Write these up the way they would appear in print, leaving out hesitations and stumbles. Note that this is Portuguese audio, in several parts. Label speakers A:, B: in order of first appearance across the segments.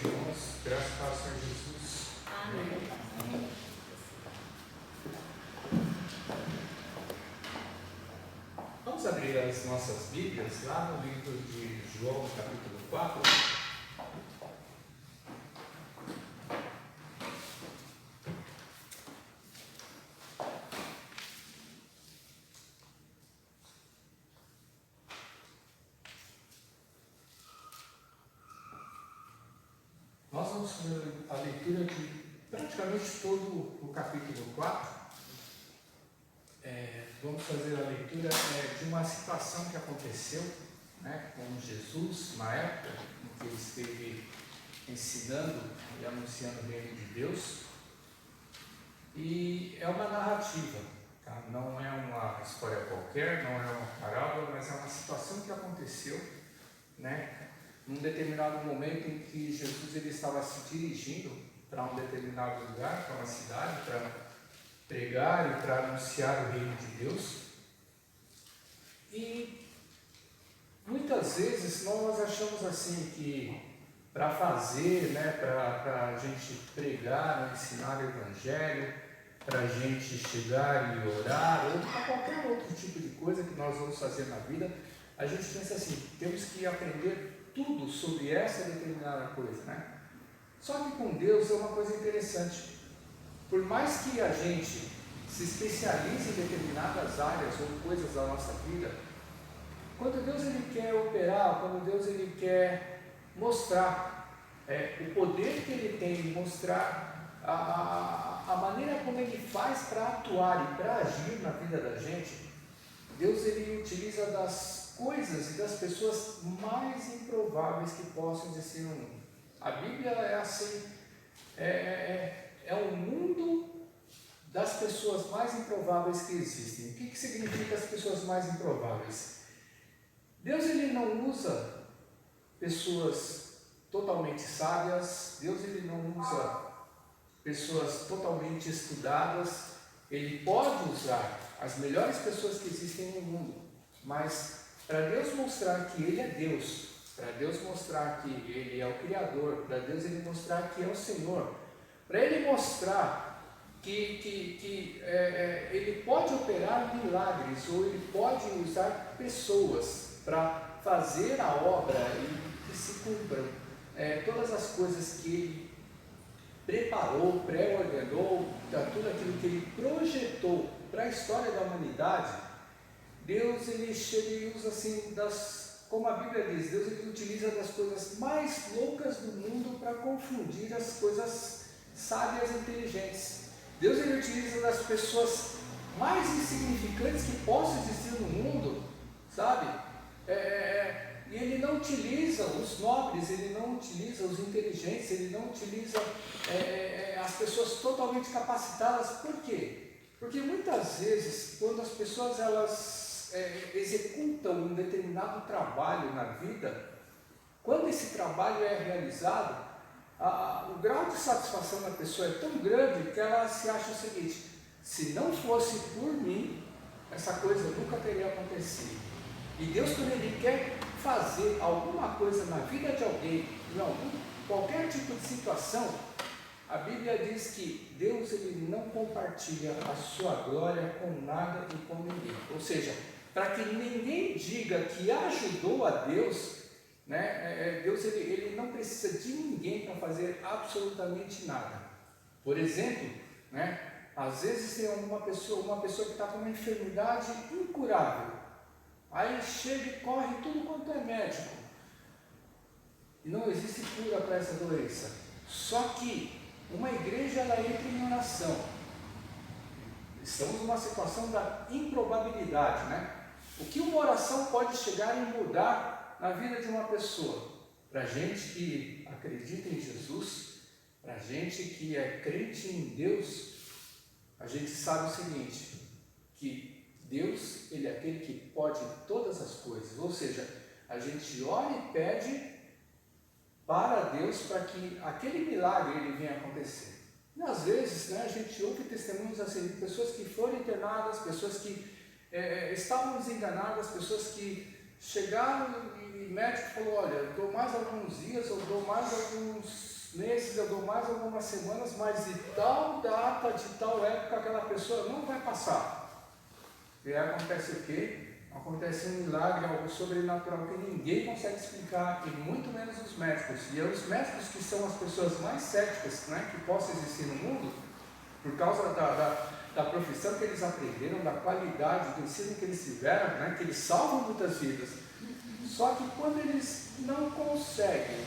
A: irmãos. Graças ao Senhor Jesus.
B: Amém.
A: Vamos abrir as nossas Bíblias lá no livro de João, capítulo 4. Nós vamos fazer a leitura de praticamente todo o capítulo 4. Vamos fazer a leitura de uma situação que aconteceu, com Jesus, na época em que ele esteve ensinando e anunciando o reino de Deus. E é uma narrativa, tá? Não é uma história qualquer, não é uma parábola, mas é uma situação que aconteceu, num determinado momento em que Jesus ele estava se dirigindo para um determinado lugar, para uma cidade, para pregar e para anunciar o reino de Deus. E muitas vezes nós achamos assim que para fazer, para a gente pregar, ensinar o evangelho, para a gente chegar e orar, ou para qualquer outro tipo de coisa que nós vamos fazer na vida, a gente pensa assim, temos que aprender tudo sobre essa determinada coisa, Só que com Deus é uma coisa interessante. Por mais que a gente se especialize em determinadas áreas ou coisas da nossa vida, quando Deus ele quer operar, quando Deus ele quer mostrar o poder que ele tem, mostrar a maneira como ele faz para atuar e para agir na vida da gente, Deus ele utiliza das coisas e das pessoas mais improváveis que possam existir no mundo. A Bíblia é assim, é um mundo das pessoas mais improváveis que existem. O que significa as pessoas mais improváveis? Deus ele não usa pessoas totalmente sábias, Deus ele não usa pessoas totalmente estudadas. Ele pode usar as melhores pessoas que existem no mundo, mas para Deus mostrar que Ele é Deus, para Deus mostrar que Ele é o Criador, para Deus ele mostrar que é o Senhor, para Ele mostrar que Ele pode operar milagres, ou Ele pode usar pessoas para fazer a obra e que se cumpram todas as coisas que Ele preparou, pré-ordenou, tudo aquilo que Ele projetou para a história da humanidade. Deus ele chega e usa assim como a Bíblia diz, Deus ele utiliza das coisas mais loucas do mundo para confundir as coisas sábias e inteligentes. Deus ele utiliza das pessoas mais insignificantes que possam existir no mundo, sabe? E ele não utiliza os nobres, ele não utiliza os inteligentes, ele não utiliza as pessoas totalmente capacitadas. Por quê? Porque muitas vezes, quando as pessoas elas executam um determinado trabalho na vida, quando esse trabalho é realizado, o grau de satisfação da pessoa é tão grande que ela se acha o seguinte: se não fosse por mim, essa coisa nunca teria acontecido. E Deus, quando Ele quer fazer alguma coisa na vida de alguém, qualquer tipo de situação, a Bíblia diz que Deus ele não compartilha a sua glória com nada e com ninguém. Ou seja, para que ninguém diga que ajudou a Deus, Deus ele não precisa de ninguém para fazer absolutamente nada. Por exemplo, às vezes tem uma pessoa que está com uma enfermidade incurável, aí chega e corre tudo quanto é médico, e não existe cura para essa doença. Só que uma igreja ela entra em oração. Estamos numa situação da improbabilidade, O que uma oração pode chegar e mudar na vida de uma pessoa? Para a gente que acredita em Jesus, para a gente que é crente em Deus, a gente sabe o seguinte, que Deus, Ele é aquele que pode todas as coisas, ou seja, a gente ora e pede para Deus para que aquele milagre ele venha acontecer. E às vezes, a gente ouve testemunhos assim, de pessoas que foram internadas, pessoas que estavam desenganadas, pessoas que chegaram e o médico falou, olha, eu dou mais alguns dias, eu dou mais alguns meses, eu dou mais algumas semanas, mas de tal data, de tal época, aquela pessoa não vai passar. E aí acontece o quê? Acontece um milagre, algo sobrenatural que ninguém consegue explicar, e muito menos os médicos. E os médicos, que são as pessoas mais céticas, né, que possam existir no mundo, por causa da profissão que eles aprenderam, da qualidade do ensino que eles tiveram, né, que eles salvam muitas vidas. Só que quando eles não conseguem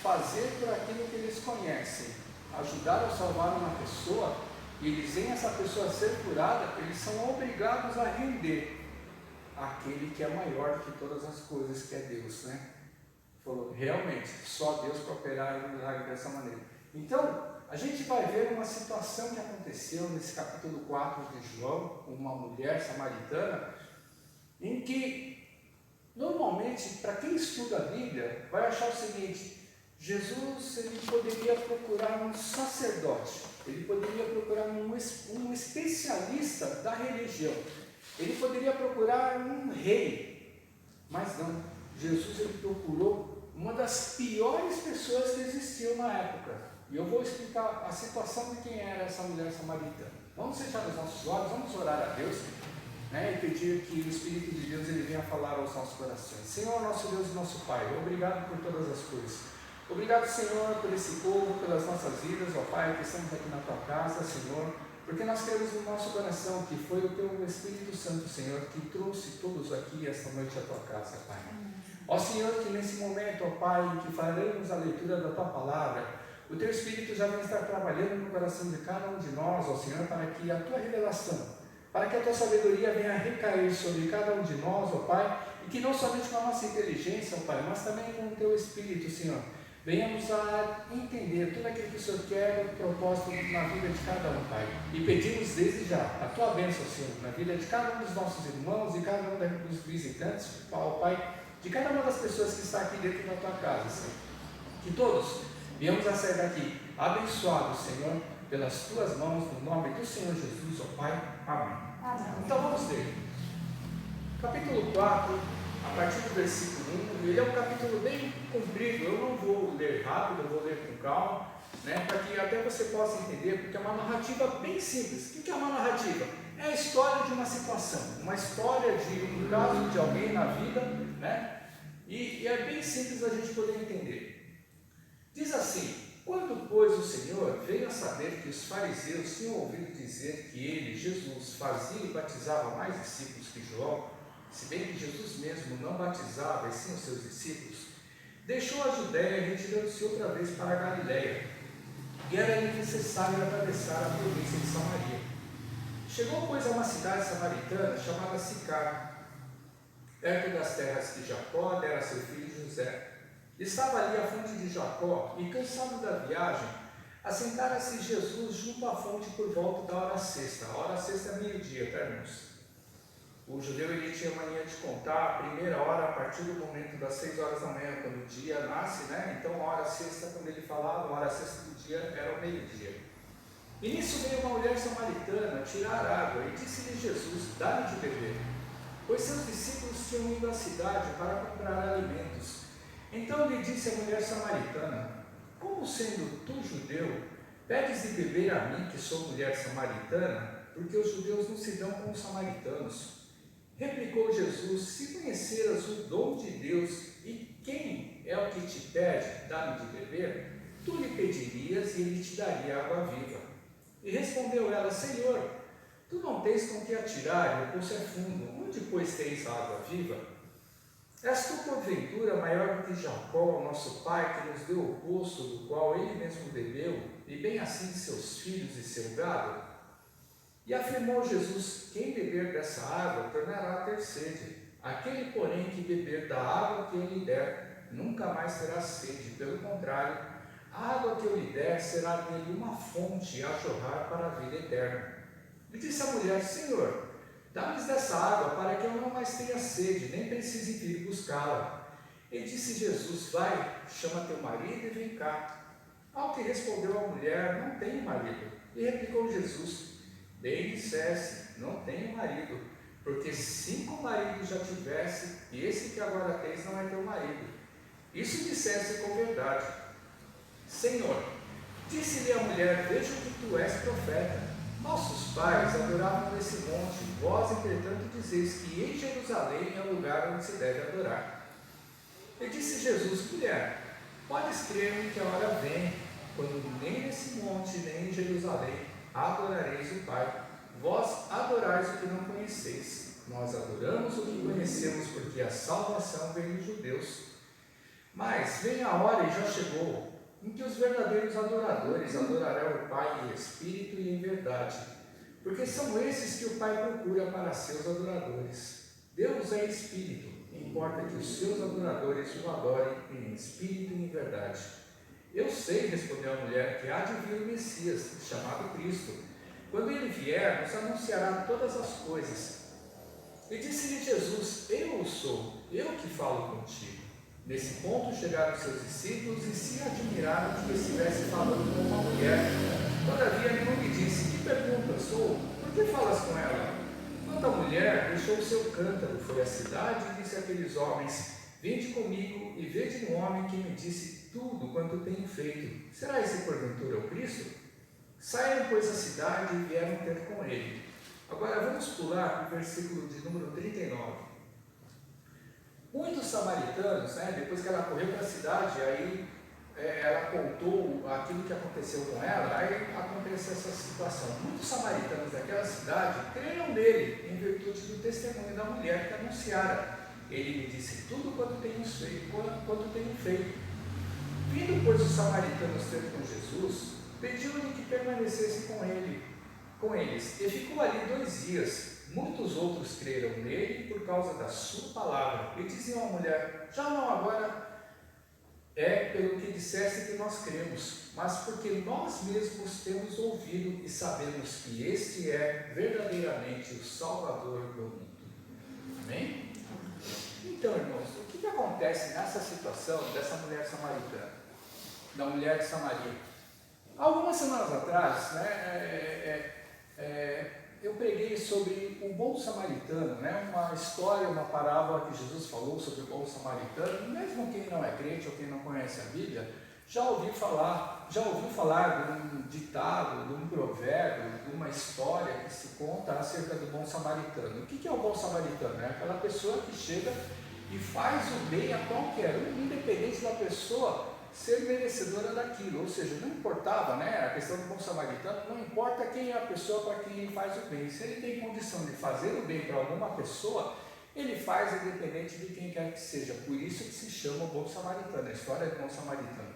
A: fazer por aquilo que eles conhecem, ajudar a salvar uma pessoa, e eles veem essa pessoa ser curada, eles são obrigados a render aquele que é maior do que todas as coisas, que é Deus, né? Falou, realmente, só Deus para operar o milagre dessa maneira. Então, a gente vai ver uma situação que aconteceu nesse capítulo 4 de João, com uma mulher samaritana, em que, normalmente, para quem estuda a Bíblia, vai achar o seguinte: Jesus, ele poderia procurar um sacerdote, ele poderia procurar um especialista da religião, ele poderia procurar um rei, mas não. Jesus, ele procurou uma das piores pessoas que existiam na época. E eu vou explicar a situação de quem era essa mulher samaritana. Vamos fechar os nossos olhos, vamos orar a Deus, né, e pedir que o Espírito de Deus ele venha falar aos nossos corações. Senhor, nosso Deus e nosso Pai, obrigado por todas as coisas. Obrigado, Senhor, por esse povo, pelas nossas vidas, ó Pai, que estamos aqui na Tua casa, Senhor, porque nós temos no nosso coração que foi o Teu Espírito Santo, Senhor, que trouxe todos aqui esta noite à Tua casa, Pai. Ó Senhor, que nesse momento, ó Pai, em que faremos a leitura da Tua palavra, o Teu Espírito já vai estar trabalhando no coração de cada um de nós, ó Senhor, para que a Tua revelação, para que a Tua sabedoria venha recair sobre cada um de nós, ó Pai, e que não somente com a nossa inteligência, ó Pai, mas também com o Teu Espírito, Senhor, venhamos a entender tudo aquilo que o Senhor quer, propósito na vida de cada um, Pai. E pedimos desde já a Tua bênção, Senhor, na vida de cada um dos nossos irmãos e cada um dos visitantes, ó Pai, de cada uma das pessoas que está aqui dentro da Tua casa, Senhor. Que todos viemos a sair daqui abençoados, Senhor, pelas Tuas mãos, no nome do Senhor Jesus, ó Pai. Amém. Então vamos ler. Capítulo 4, a partir do versículo 1, ele é um capítulo bem comprido, eu não vou ler rápido, eu vou ler com calma, né, para que até você possa entender, porque é uma narrativa bem simples. O que é uma narrativa? É a história de uma situação, uma história de um caso de alguém na vida, né, e é bem simples a gente poder entender. Diz assim: quando, pois, o Senhor veio a saber que os fariseus tinham ouvido dizer que ele, Jesus, fazia e batizava mais discípulos que João, se bem que Jesus mesmo não batizava, e sim os seus discípulos, deixou a Judéia, retirando-se outra vez para a Galiléia, e era-lhe necessário atravessar a província de Samaria. Chegou, pois, a uma cidade samaritana chamada Sicar, perto das terras que Jacó dera a seu filho José. Estava ali a fonte de Jacó, e cansado da viagem, assentara-se Jesus junto à fonte por volta da hora sexta. A hora sexta é meio-dia, tá, irmãos? O judeu ele tinha mania de contar a primeira hora a partir do momento das 6 horas da manhã, quando o dia nasce, né? Então a hora sexta, quando ele falava, a hora sexta do dia era o meio-dia. E nisso veio uma mulher samaritana tirar água, e disse-lhe Jesus: dá-lhe de beber, pois seus discípulos tinham ido à cidade para comprar alimentos. Então lhe disse a mulher samaritana: como sendo tu judeu, pedes de beber a mim, que sou mulher samaritana? Porque os judeus não se dão com os samaritanos. Replicou Jesus: se conheceras o dom de Deus e quem é o que te pede, dá-me de beber, tu lhe pedirias e ele te daria água viva. E respondeu ela: Senhor, tu não tens com que atirar, e o poço é fundo, onde pois tens a água viva? És tu porventura maior do que Jacó, nosso pai, que nos deu o poço do qual ele mesmo bebeu, e bem assim seus filhos e seu gado? E afirmou Jesus: quem beber dessa água tornará a ter sede. Aquele, porém, que beber da água que eu lhe der, nunca mais terá sede. Pelo contrário, a água que eu lhe der será nele uma fonte a jorrar para a vida eterna. E disse a mulher: Senhor, dá-me dessa água para que eu não mais tenha sede, nem precise vir buscá-la. E disse Jesus: vai, chama teu marido e vem cá. Ao que respondeu a mulher: não tenho marido. E replicou Jesus: bem disseste, não tenho marido, porque 5 maridos já tivesse, e esse que agora tens não é teu marido. Isso dissesse com verdade. Senhor, disse-lhe a mulher, vejo que tu és profeta. Nossos pais adoravam nesse monte, vós, entretanto, dizeis que em Jerusalém é o lugar onde se deve adorar. E disse Jesus, mulher, podes crer-me que a hora vem, quando nem nesse monte, nem em Jerusalém adorareis o Pai. Vós adorais o que não conheceis. Nós adoramos o que conhecemos, porque a salvação vem dos judeus. Mas vem a hora, e já chegou, em que os verdadeiros adoradores adorarão o Pai em espírito e em verdade, porque são esses que o Pai procura para seus adoradores. Deus é espírito, importa que os seus adoradores o adorem em espírito e em verdade. Eu sei, respondeu a mulher, que há de vir o Messias, chamado Cristo. Quando ele vier, nos anunciará todas as coisas. E disse-lhe Jesus, eu o sou, eu que falo contigo. Nesse ponto chegaram seus discípulos e se admiraram de que estivesse falando com uma mulher. Todavia nenhum lhe disse, que pergunta sou? Por que falas com ela? Quando a mulher deixou o seu cântaro, foi à cidade e disse àqueles homens, vinde comigo e vede um homem que me disse tudo quanto tenho feito. Será esse porventura o Cristo? Saíram, pois, da cidade e vieram ter com ele. Agora vamos pular para o versículo de número 39. Muitos samaritanos, depois que ela correu para a cidade, aí ela contou aquilo que aconteceu com ela, aí aconteceu essa situação. Muitos samaritanos daquela cidade creram nele, em virtude do testemunho da mulher que anunciara. Ele me disse tudo quanto tenho feito. Vindo, pois, os samaritanos ter com Jesus, pediu-lhe que permanecesse com eles, e ficou ali 2 dias. Muitos outros creram nele por causa da sua palavra, e diziam à mulher, já não agora é pelo que disseste que nós cremos, mas porque nós mesmos temos ouvido e sabemos que este é verdadeiramente o Salvador do mundo. Amém? Então, irmãos, o que acontece nessa situação dessa mulher samaritana, da mulher de Samaria? Algumas semanas atrás, eu preguei sobre o bom samaritano, uma história, uma parábola que Jesus falou sobre o bom samaritano. Mesmo quem não é crente ou quem não conhece a Bíblia, já ouviu falar de um ditado, de um provérbio, de uma história que se conta acerca do bom samaritano. O que é o bom samaritano? É aquela pessoa que chega e faz o bem a qualquer um, independente da pessoa ser merecedora daquilo, ou seja, não importava, a questão do bom samaritano, não importa quem é a pessoa para quem ele faz o bem. Se ele tem condição de fazer o bem para alguma pessoa, ele faz independente de quem quer que seja. Por isso que se chama o bom samaritano, a história do bom samaritano.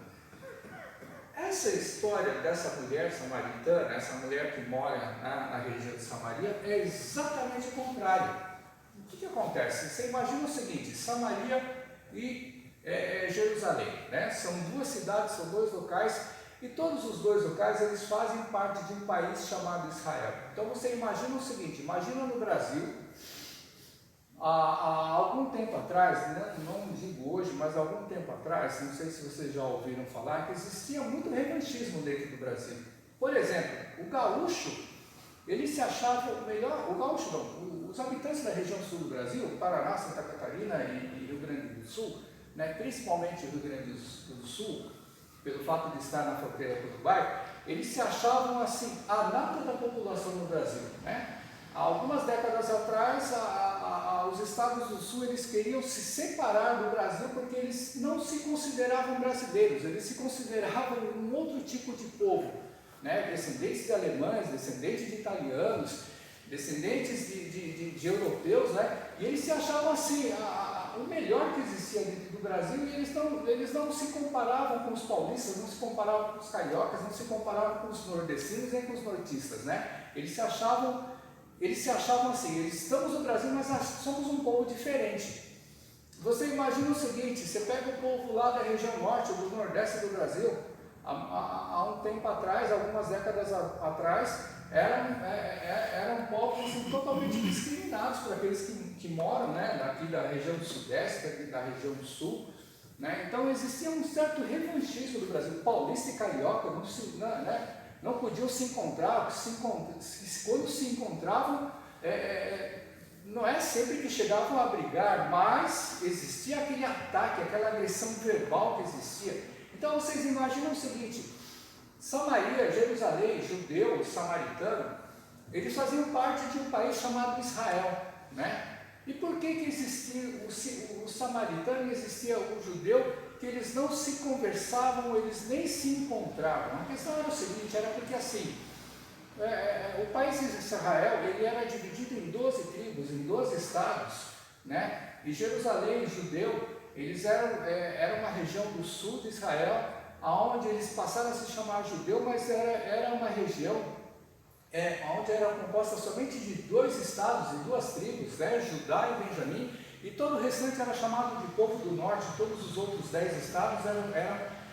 A: Essa história dessa mulher samaritana, essa mulher que mora na região de Samaria, é exatamente o contrário. O que acontece? Você imagina o seguinte, Samaria e Jerusalém, são 2 cidades, são 2 locais, e todos os 2 locais eles fazem parte de um país chamado Israel. Então você imagina o seguinte, imagina no Brasil, há algum tempo atrás, não digo hoje, mas há algum tempo atrás, não sei se vocês já ouviram falar, que existia muito revanchismo dentro do Brasil. Por exemplo, o gaúcho, ele se achava o melhor, o gaúcho não, os habitantes da região sul do Brasil, Paraná, Santa Catarina e Rio Grande do Sul, principalmente o Rio Grande do Sul, pelo fato de estar na fronteira com o Uruguai, eles se achavam assim, a nata da população no Brasil. Há algumas décadas atrás, os estados do Sul eles queriam se separar do Brasil porque eles não se consideravam brasileiros, eles se consideravam um outro tipo de povo, descendentes de alemães, descendentes de italianos, descendentes de europeus, e eles se achavam assim, o melhor que existia dentro do Brasil, e eles não se comparavam com os paulistas, não se comparavam com os cariocas, não se comparavam com os nordestinos nem com os nortistas, Eles se achavam assim, estamos no Brasil, mas somos um povo diferente. Você imagina o seguinte, você pega o povo lá da região norte, do nordeste do Brasil, há um tempo atrás, algumas décadas atrás, eram povos assim, totalmente discriminados por aqueles que moram daqui da região do sudeste, daqui da região do sul. Então existia um certo revanchismo do Brasil. Paulista e carioca não podiam se encontrar, quando se encontravam, não é sempre que chegavam a brigar, mas existia aquele ataque, aquela agressão verbal que existia. Então vocês imaginam o seguinte: Samaria, Jerusalém, judeu, samaritano, eles faziam parte de um país chamado Israel, né? E por que existia o samaritano e existia o judeu, que eles não se conversavam, eles nem se encontravam? A questão era o seguinte, era porque assim, o país de Israel, ele era dividido em 12 tribos, em 12 estados, né? E Jerusalém, judeu, eles era uma região do sul de Israel, onde eles passaram a se chamar judeu, mas era uma região onde era composta somente de 2 estados e 2 tribos, né? Judá e Benjamim, e todo o restante era chamado de povo do norte. Todos os outros 10 estados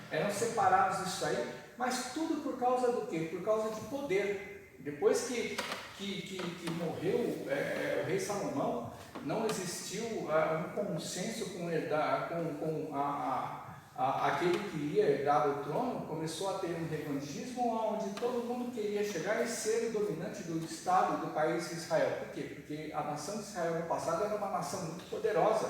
A: eram separados disso aí, mas tudo por causa do quê? Por causa de poder. Depois que morreu o rei Salomão, não existiu um consenso com aquele que ia herdar o trono. Começou a ter um revanchismo onde todo mundo queria chegar e ser o dominante do estado, do país de Israel. Por quê? Porque a nação de Israel no passado era uma nação muito poderosa,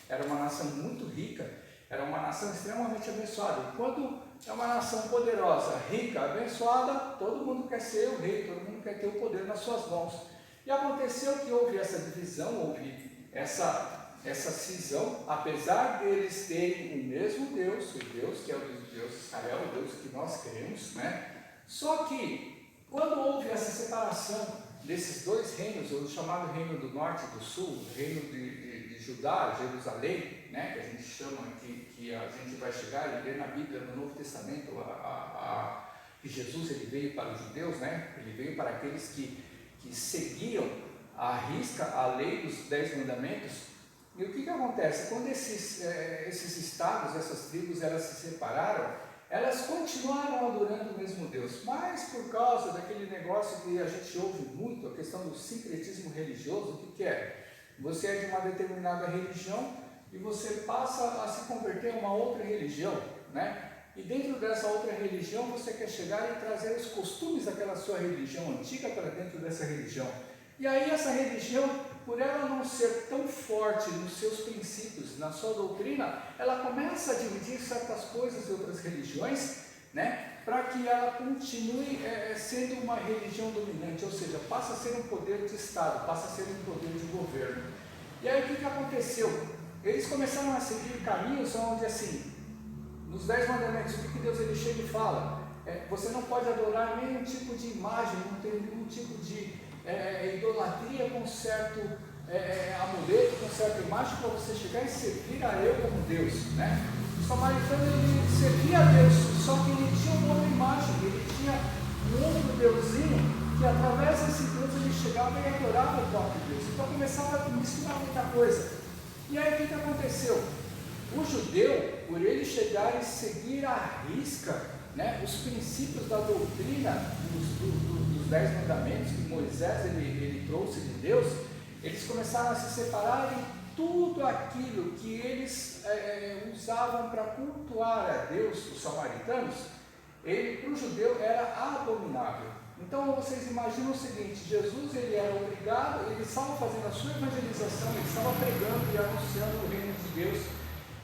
A: era uma nação muito rica, era uma nação extremamente abençoada. E quando é uma nação poderosa, rica, abençoada, todo mundo quer ser o rei, todo mundo quer ter o poder nas suas mãos. E aconteceu que houve essa divisão, houve essa cisão, apesar deles terem o mesmo Deus, o Deus que é o Deus de Israel, o Deus que nós queremos, né? Só que, quando houve essa separação desses 2 reinos, o chamado reino do norte e do sul, o reino de Judá, Jerusalém, né? Que a gente chama, que a gente vai chegar e ler na Bíblia, no Novo Testamento, que Jesus ele veio para os judeus, né? Ele veio para aqueles que seguiam à risca a lei dos 10 mandamentos. E o que acontece? Quando esses estados, essas tribos, elas se separaram, elas continuaram adorando o mesmo Deus, mas por causa daquele negócio que a gente ouve muito, a questão do sincretismo religioso. O que é? Você é de uma determinada religião e você passa a se converter a uma outra religião, né? E dentro dessa outra religião você quer chegar e trazer os costumes daquela sua religião antiga para dentro dessa religião. E aí essa religião, por ela não ser tão forte nos seus princípios, na sua doutrina, ela começa a dividir certas coisas de outras religiões, né, para que ela continue sendo uma religião dominante, ou seja, passa a ser um poder de Estado, passa a ser um poder de governo. E aí o que aconteceu? Eles começaram a seguir caminhos onde, assim, nos 10 mandamentos, o que Deus ele chega e fala? Você não pode adorar nenhum tipo de imagem, não tem nenhum tipo de idolatria com certo amuleto, com certa imagem, para você chegar e servir a eu como Deus, né? O samaritano ele servia a Deus, só que ele tinha uma outra imagem, ele tinha um outro deusinho, que através desse Deus ele chegava e adorava o próprio Deus. Então começava a misturar muita coisa. E aí o que aconteceu? O judeu, por ele chegar e seguir à risca, né, os princípios da doutrina dos 10 mandamentos que Moisés ele trouxe de Deus, eles começaram a se separar em tudo aquilo que eles usavam para cultuar a Deus, os samaritanos. Para o judeu era abominável. Então vocês imaginam o seguinte: Jesus ele era obrigado, ele estava fazendo a sua evangelização, ele estava pregando e anunciando o reino de Deus.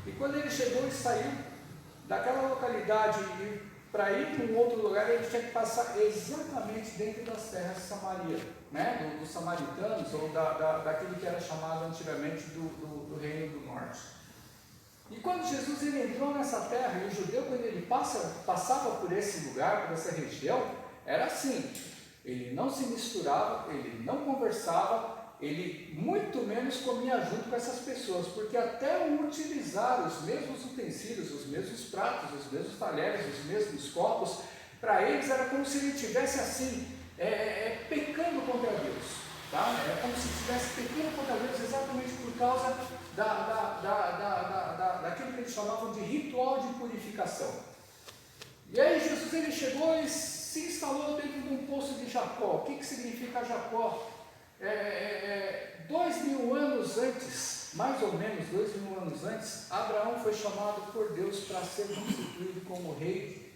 A: E quando ele chegou e saiu daquela localidade e para ir para um outro lugar, ele tinha que passar exatamente dentro das terras de Samaria, né? Dos samaritanos, ou daquilo que era chamado antigamente do Reino do Norte. E quando Jesus ele entrou nessa terra, e o judeu, quando ele passava por esse lugar, por essa região, era assim: ele não se misturava, ele não conversava, ele muito menos comia junto com essas pessoas, porque até utilizar os mesmos utensílios, os mesmos pratos, os mesmos talheres, os mesmos copos, para eles era como se ele estivesse assim, pecando contra Deus, tá? É como se estivesse pecando contra Deus exatamente por causa daquilo que eles chamavam de ritual de purificação. E aí Jesus ele chegou e se instalou dentro de um poço de Jacó. O que significa Jacó? 2000 anos antes, mais ou menos 2000 anos antes, Abraão foi chamado por Deus para ser constituído como rei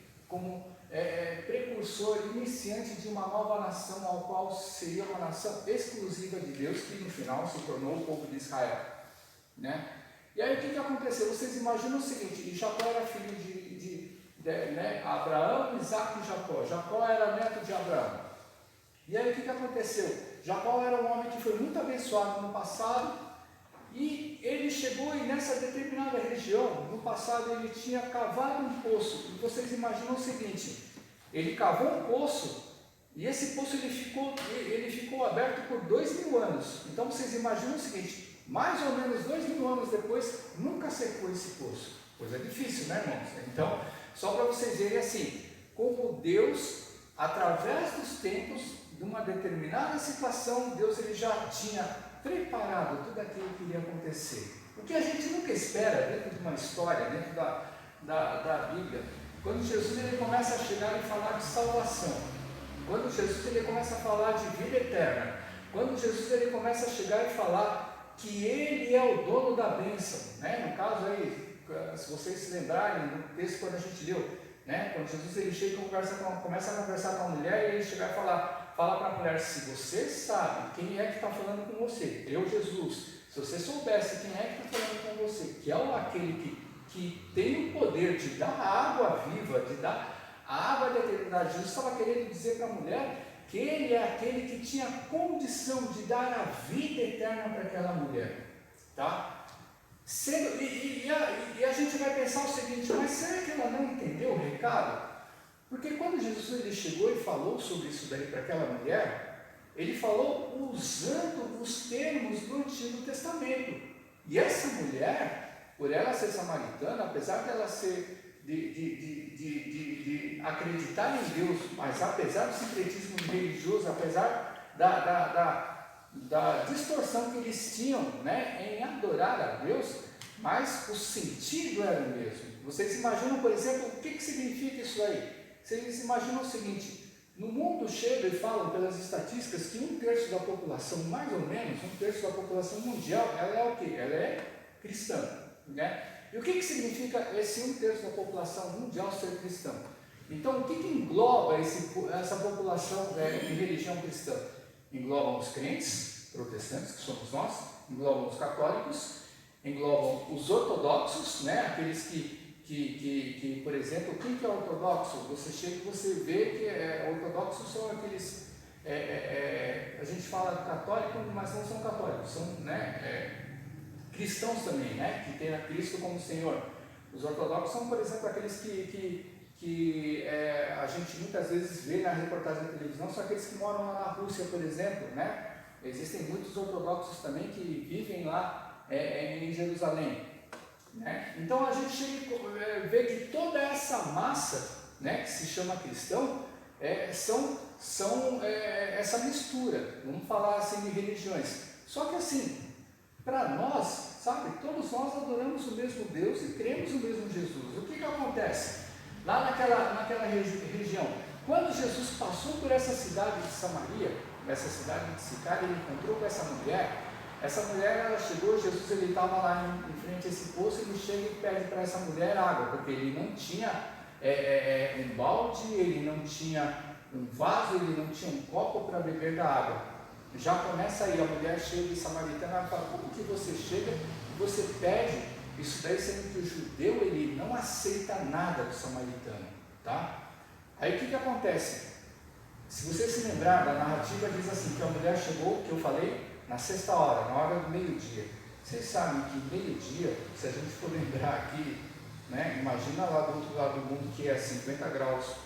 A: precursor, iniciante de uma nova nação, ao qual seria uma nação exclusiva de Deus, que no final se tornou o povo de Israel, né? E aí o que aconteceu? Vocês imaginam o seguinte: Jacó era filho de Abraão, Isaac e Jacó. Jacó era neto de Abraão. E aí o que aconteceu? Jacó era um homem que foi muito abençoado no passado, e ele chegou e nessa determinada região, no passado ele tinha cavado um poço. E vocês imaginam o seguinte: ele cavou um poço, e esse poço ele ficou aberto por 2000 anos. Então vocês imaginam o seguinte: mais ou menos 2000 anos depois, nunca secou esse poço. Coisa difícil, né, irmãos? Então, só para vocês verem assim, como Deus, através dos tempos, de uma determinada situação, Deus ele já tinha preparado tudo aquilo que iria acontecer. O que a gente nunca espera dentro de uma história, dentro da Bíblia, quando Jesus ele começa a chegar e falar de salvação, quando Jesus ele começa a falar de vida eterna, quando Jesus ele começa a chegar e falar que Ele é o dono da bênção, né? No caso aí, se vocês se lembrarem do texto quando a gente leu, né? Quando Jesus ele chega e começa a conversar com a mulher, e ele chega e fala para a mulher: se você sabe quem é que está falando com você, eu, Jesus, se você soubesse quem é que está falando com você, que é aquele que tem o poder de dar a água viva, de dar a água da eternidade. Jesus estava querendo dizer para a mulher que Ele é aquele que tinha condição de dar a vida eterna para aquela mulher, tá? E a gente vai pensar o seguinte: mas será que ela não entendeu o recado? Porque quando Jesus ele chegou e falou sobre isso daí para aquela mulher, ele falou usando os termos do Antigo Testamento. E essa mulher, por ela ser samaritana, apesar dela ser de acreditar em Deus, mas apesar do sincretismo religioso, apesar da distorção que eles tinham, né, em adorar a Deus, mas o sentido era o mesmo. Vocês imaginam, por exemplo, o que significa isso aí? Vocês imaginam o seguinte: no mundo chega e falam pelas estatísticas que 1/3 da população, mais ou menos, 1/3 da população mundial, ela é o quê? Ela é cristã, né? E o que significa esse 1/3 da população mundial ser cristão? Então, o que engloba essa população de religião cristã? Englobam os crentes, protestantes, que somos nós, englobam os católicos, englobam os ortodoxos, né? Aqueles que, por exemplo, quem que é ortodoxo? Você chega e você vê que ortodoxos são aqueles, a gente fala católico, mas não são católicos, são, né, cristãos também, né, que tem a Cristo como Senhor. Os ortodoxos são, por exemplo, aqueles que a gente muitas vezes vê na reportagem da televisão, são aqueles que moram lá na Rússia, por exemplo, né? Existem muitos ortodoxos também que vivem lá em Jerusalém, né? Então a gente chega e vê que toda essa massa, né, que se chama cristão, são essa mistura, vamos falar assim, de religiões. Só que assim, para nós, sabe, todos nós adoramos o mesmo Deus e cremos no mesmo Jesus. O que acontece? Lá naquela região, quando Jesus passou por essa cidade de Samaria, essa cidade de Sicar, ele encontrou com essa mulher. Essa mulher, ela chegou, Jesus ele estava lá em frente a esse poço, ele chega e pede para essa mulher água, porque ele não tinha um balde, ele não tinha um vaso, ele não tinha um copo para beber da água. Já começa aí, a mulher chega de samaritana e fala: como que você chega e você pede? Isso daí sendo que o judeu ele não aceita nada do samaritano, tá? Aí o que acontece? Se você se lembrar da narrativa, diz assim, que a mulher chegou, que eu falei, na 6ª hora, na hora do meio-dia. Vocês sabem que meio-dia, se a gente for lembrar aqui, né, imagina lá do outro lado do mundo que é 50 graus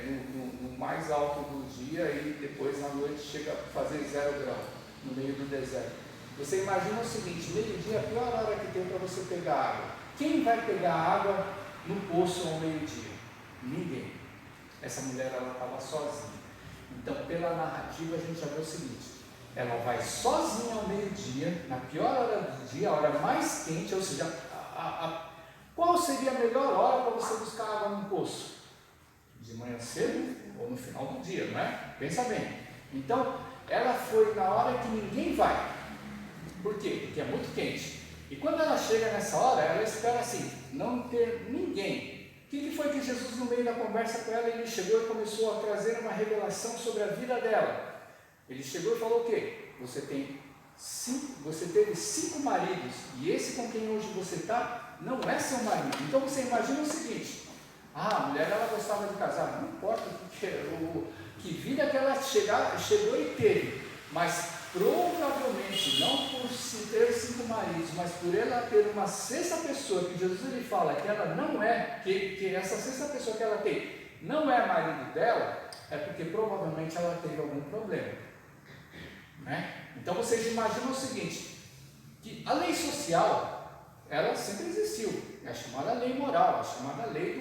A: no mais alto do dia, e depois na noite chega a fazer 0 graus no meio do deserto. Você imagina o seguinte: meio-dia é a pior hora que tem para você pegar água. Quem vai pegar água no poço ao meio-dia? Ninguém. Essa mulher ela estava sozinha. Então, pela narrativa, a gente já vê o seguinte: ela vai sozinha ao meio-dia, na pior hora do dia, a hora mais quente, ou seja, qual seria a melhor hora para você buscar água no poço? De manhã cedo ou no final do dia, não é? Pensa bem. Então, ela foi na hora que ninguém vai. Por quê? Porque é muito quente. E quando ela chega nessa hora, ela espera assim, não ter ninguém que foi que Jesus, no meio da conversa com ela, ele chegou e começou a trazer uma revelação sobre a vida dela? Ele chegou e falou o quê? Você teve 5 maridos, e esse com quem hoje você está, não é seu marido. Então você imagina o seguinte: a mulher, ela gostava de casar, não importa que vida que ela chegou e teve, mas provavelmente, não por se ter 5 maridos, mas por ela ter uma sexta pessoa, que Jesus ele fala que ela não é, que essa sexta pessoa que ela tem, não é marido dela, é porque provavelmente ela teve algum problema, né? Então vocês imaginam o seguinte, que a lei social, ela sempre existiu, é a chamada lei moral, a chamada lei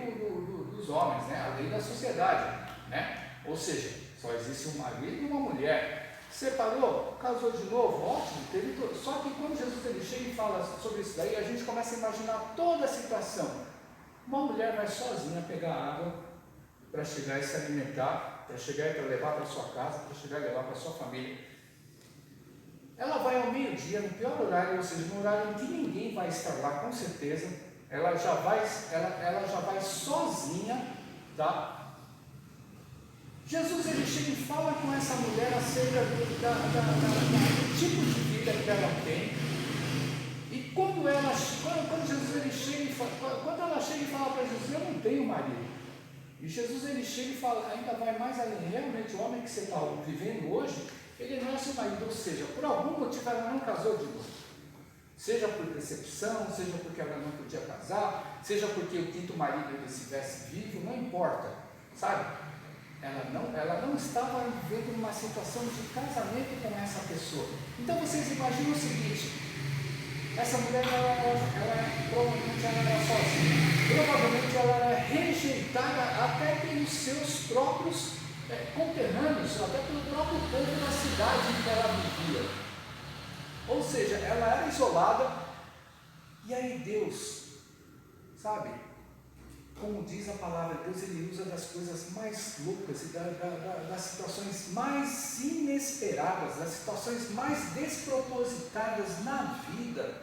A: dos homens, né? A lei da sociedade, né? Ou seja, só existe um marido e uma mulher. Separou, casou de novo, ótimo, teve tudo. Só que quando Jesus ele chega e fala sobre isso daí, a gente começa a imaginar toda a situação. Uma mulher vai sozinha pegar água para chegar e se alimentar, para chegar e para levar para sua casa, para chegar e levar para sua família. Ela vai ao meio-dia, no pior horário, ou seja, no horário em que ninguém vai estar lá, com certeza. Ela já vai sozinha, tá? Jesus ele chega e fala com essa mulher acerca do tipo de vida que ela tem. E quando Jesus ele chega e fala, quando ela chega e fala para Jesus, eu não tenho marido. E Jesus ele chega e fala, ainda vai mais além. Realmente o homem que você está vivendo hoje, ele não é seu marido. Ou seja, por algum motivo ela não casou de novo. Seja por decepção, seja porque ela não podia casar, seja porque o quinto marido ele estivesse vivo, não importa, sabe? Ela não estava vivendo uma situação de casamento com essa pessoa. Então vocês imaginam o seguinte: essa mulher provavelmente ela era sozinha, provavelmente ela era rejeitada até pelos seus próprios conterrâneos, até pelo próprio povo da cidade em que ela vivia. Ou seja, ela era isolada, e aí Deus, sabe? Como diz a palavra de Deus, ele usa das coisas mais loucas e das situações mais inesperadas, das situações mais despropositadas na vida,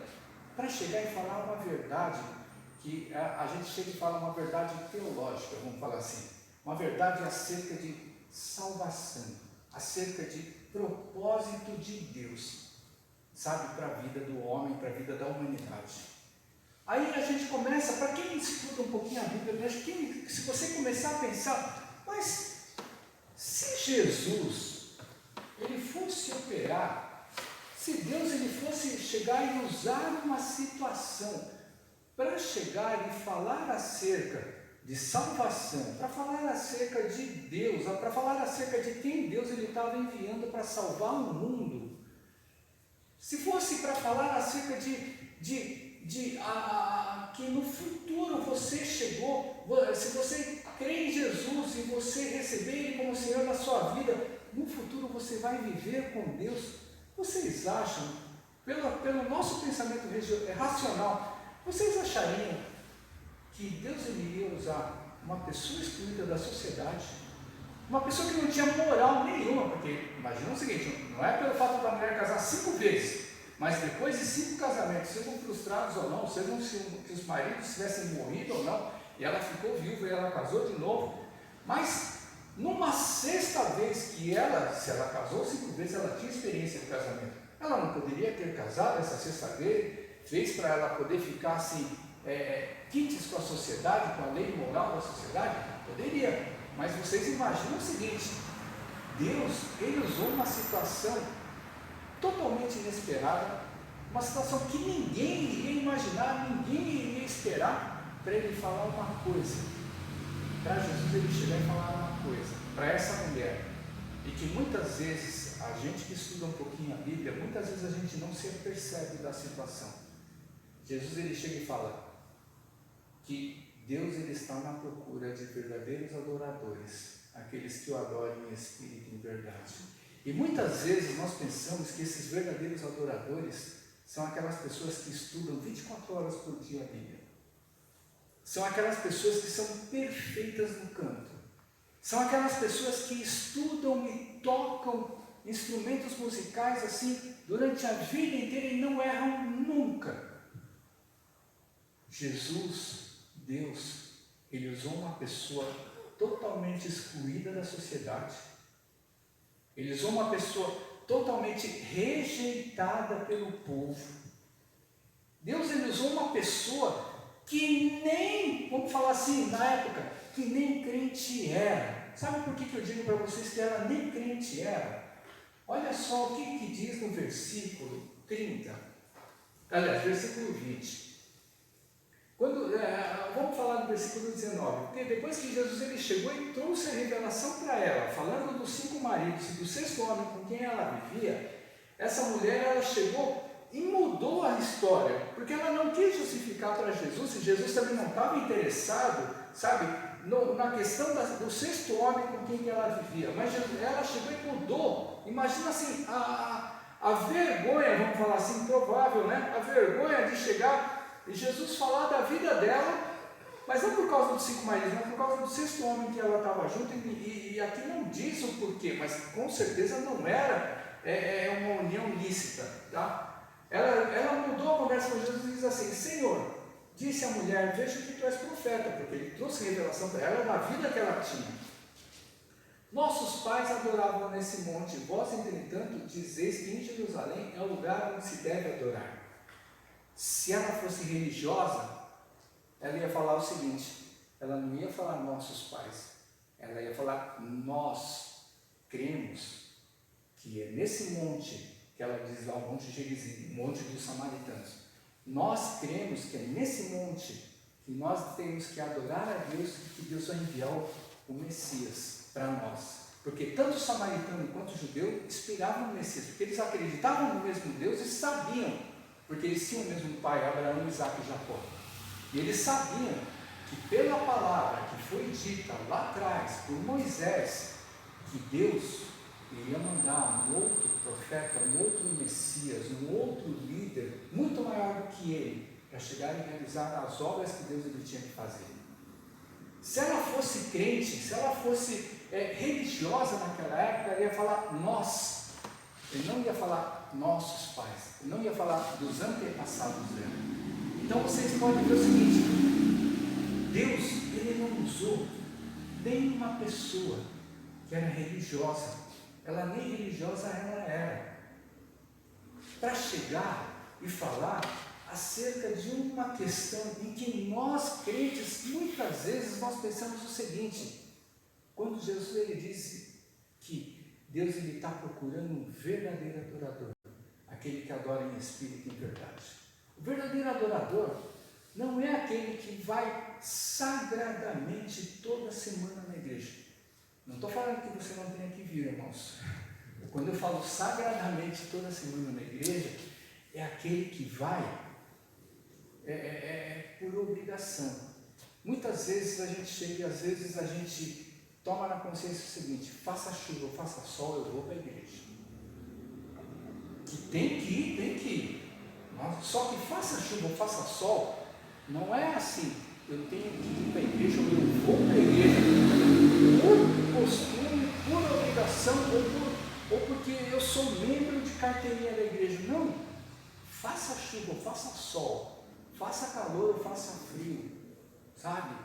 A: para chegar e falar uma verdade, que a gente chega e fala uma verdade teológica, vamos falar assim, uma verdade acerca de salvação, acerca de propósito de Deus, sabe, para a vida do homem, para a vida da humanidade. Aí a gente começa, para quem estuda um pouquinho a Bíblia, se você começar a pensar, mas se Jesus ele fosse operar, se Deus ele fosse chegar e usar uma situação para chegar e falar acerca de salvação, para falar acerca de Deus, para falar acerca de quem Deus ele estava enviando para salvar o mundo, se fosse para falar acerca que no futuro você chegou, se você crê em Jesus e você receber Ele como Senhor da sua vida, no futuro você vai viver com Deus. Vocês acham, pelo nosso pensamento racional, vocês achariam que Deus iria usar uma pessoa excluída da sociedade, uma pessoa que não tinha moral nenhuma? Porque imagina o seguinte, não é pelo fato da mulher casar 5 vezes, mas depois de 5 casamentos, sejam frustrados ou não, sejam que os maridos tivessem morrido ou não, e ela ficou viúva e ela casou de novo, mas numa sexta vez que se ela casou 5 vezes, ela tinha experiência de casamento, ela não poderia ter casado essa sexta vez para ela poder ficar assim, quites com a sociedade, com a lei moral da sociedade? Poderia, mas vocês imaginam o seguinte: Deus, ele usou uma situação totalmente inesperada, uma situação que ninguém iria imaginar, ninguém iria esperar, para ele falar uma coisa, para Jesus ele chegar e falar uma coisa, para essa mulher, e que muitas vezes, a gente que estuda um pouquinho a Bíblia, muitas vezes a gente não se apercebe da situação. Jesus ele chega e fala que Deus ele está na procura de verdadeiros adoradores, aqueles que o adorem em espírito e em verdade. E muitas vezes nós pensamos que esses verdadeiros adoradores são aquelas pessoas que estudam 24 horas por dia a Bíblia. São aquelas pessoas que são perfeitas no canto. São aquelas pessoas que estudam e tocam instrumentos musicais assim durante a vida inteira e não erram nunca. Jesus, Deus, Ele usou uma pessoa totalmente excluída da sociedade. Ele usou uma pessoa totalmente rejeitada pelo povo. Deus, ele usou uma pessoa que nem, vamos falar assim, na época, que nem crente era. Sabe por que eu digo para vocês que ela nem crente era? Olha só o que diz no versículo 30. Aliás, versículo 20. Vamos falar do versículo 19, porque depois que Jesus ele chegou e trouxe a revelação para ela, falando dos 5 maridos e do 6º homem com quem ela vivia, essa mulher ela chegou e mudou a história, porque ela não quis justificar para Jesus, e Jesus também não estava interessado, sabe, na questão do 6º homem com quem ela vivia, mas ela chegou e mudou. Imagina assim, a vergonha, vamos falar assim, provável, né? A vergonha de chegar e Jesus falar da vida dela, mas não por causa dos 5 maridos, mas por causa do 6º homem que ela estava junto, e aqui não diz o porquê, mas com certeza não era uma união lícita, tá? Ela mudou a conversa com Jesus e diz assim: Senhor, disse a mulher, vejo que tu és profeta, porque ele trouxe revelação para ela da vida que ela tinha. Nossos pais adoravam nesse monte, vós, entretanto, dizeis que em Jerusalém é o lugar onde se deve adorar. Se ela fosse religiosa, ela ia falar o seguinte: ela não ia falar nossos pais, ela ia falar nós cremos que é nesse monte, que ela diz lá, o monte de Gerizim, o monte dos samaritanos, nós cremos que é nesse monte que nós temos que adorar a Deus e que Deus vai enviar o Messias para nós, porque tanto o samaritano quanto o judeu esperavam no Messias, porque eles acreditavam no mesmo Deus e sabiam, porque eles tinham o mesmo pai, Abraão, Isaac e Jacó, e eles sabiam que pela palavra que foi dita lá atrás por Moisés, que Deus iria mandar um outro profeta, um outro Messias, um outro líder muito maior do que ele, para chegar e realizar as obras que Deus ele tinha que fazer. Se ela fosse crente, se ela fosse religiosa naquela época, ela ia falar nós, ele não ia falar nossos pais, ele não ia falar dos antepassados dela. Então vocês podem ver o seguinte: Deus ele não usou nenhuma pessoa que era religiosa, ela nem religiosa ela era, para chegar e falar acerca de uma questão em que nós crentes, muitas vezes nós pensamos o seguinte: quando Jesus ele disse que Deus ele está procurando um verdadeiro adorador, aquele que adora em espírito e em verdade. O verdadeiro adorador não é aquele que vai sagradamente toda semana na igreja. Não estou falando que você não tenha que vir, irmãos. Quando eu falo sagradamente toda semana na igreja, é aquele que vai por obrigação. Muitas vezes a gente chega e às vezes a gente toma na consciência o seguinte: faça chuva ou faça sol, eu vou para a igreja. Que tem que ir. Só que faça chuva ou faça sol, não é assim, eu tenho que ir para a igreja ou eu vou para a igreja por costume, por obrigação ou porque eu sou membro de carteirinha da igreja. Não, faça chuva ou faça sol, faça calor ou faça frio, sabe?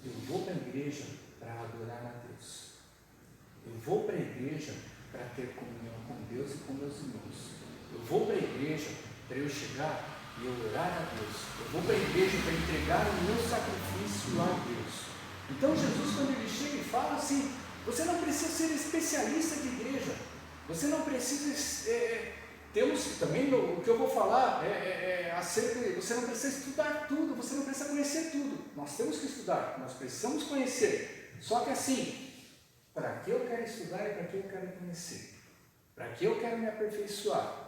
A: Eu vou para a igreja para adorar a Deus, eu vou para a igreja para ter comunhão com Deus e com meus irmãos, eu vou para a igreja para eu chegar e eu orar a Deus, eu vou para a igreja para entregar o meu sacrifício a Deus. Então Jesus, quando ele chega e fala assim, você não precisa ser especialista de igreja, você não precisa temos também o que eu vou falar acerca de, você não precisa estudar tudo, você não precisa conhecer tudo. Nós temos que estudar, nós precisamos conhecer. Só que assim, para que eu quero estudar e para que eu quero conhecer? Para que eu quero me aperfeiçoar?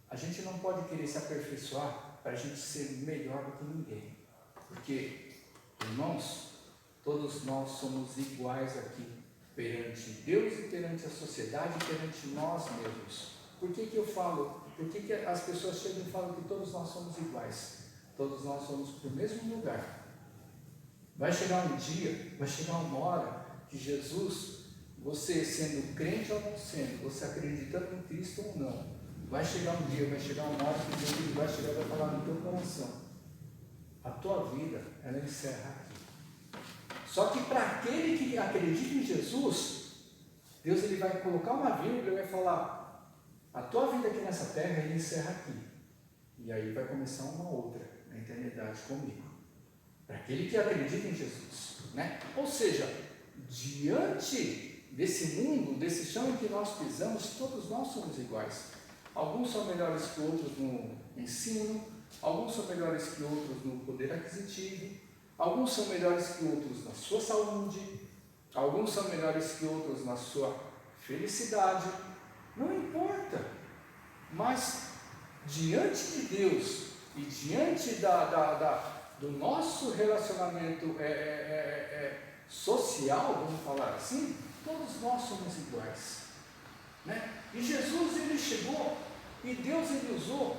A: A gente não pode querer se aperfeiçoar para a gente ser melhor do que ninguém. Porque, irmãos, todos nós somos iguais aqui perante Deus e perante a sociedade e perante nós mesmos. Por que eu falo? Por que as pessoas chegam e falam que todos nós somos iguais? Todos nós somos para o mesmo lugar. Vai chegar um dia, vai chegar uma hora que Jesus, você sendo crente ou não sendo, você acreditando em Cristo ou não, vai chegar um dia, vai chegar uma hora que Deus vai chegar e vai falar no teu coração: a tua vida, ela encerra aqui. Só que para aquele que acredita em Jesus, Deus ele vai colocar uma vírgula e vai falar, a tua vida aqui nessa terra, ele encerra aqui. E aí vai começar uma outra, na eternidade comigo. Para aquele que acredita em Jesus, né? Ou seja, diante desse mundo, desse chão em que nós pisamos, todos nós somos iguais. Alguns são melhores que outros no ensino, alguns são melhores que outros no poder aquisitivo, alguns são melhores que outros na sua saúde, alguns são melhores que outros na sua felicidade, não importa, mas diante de Deus e diante do nosso relacionamento social, vamos falar assim, todos nós somos iguais, né? E Jesus ele chegou e Deus ele usou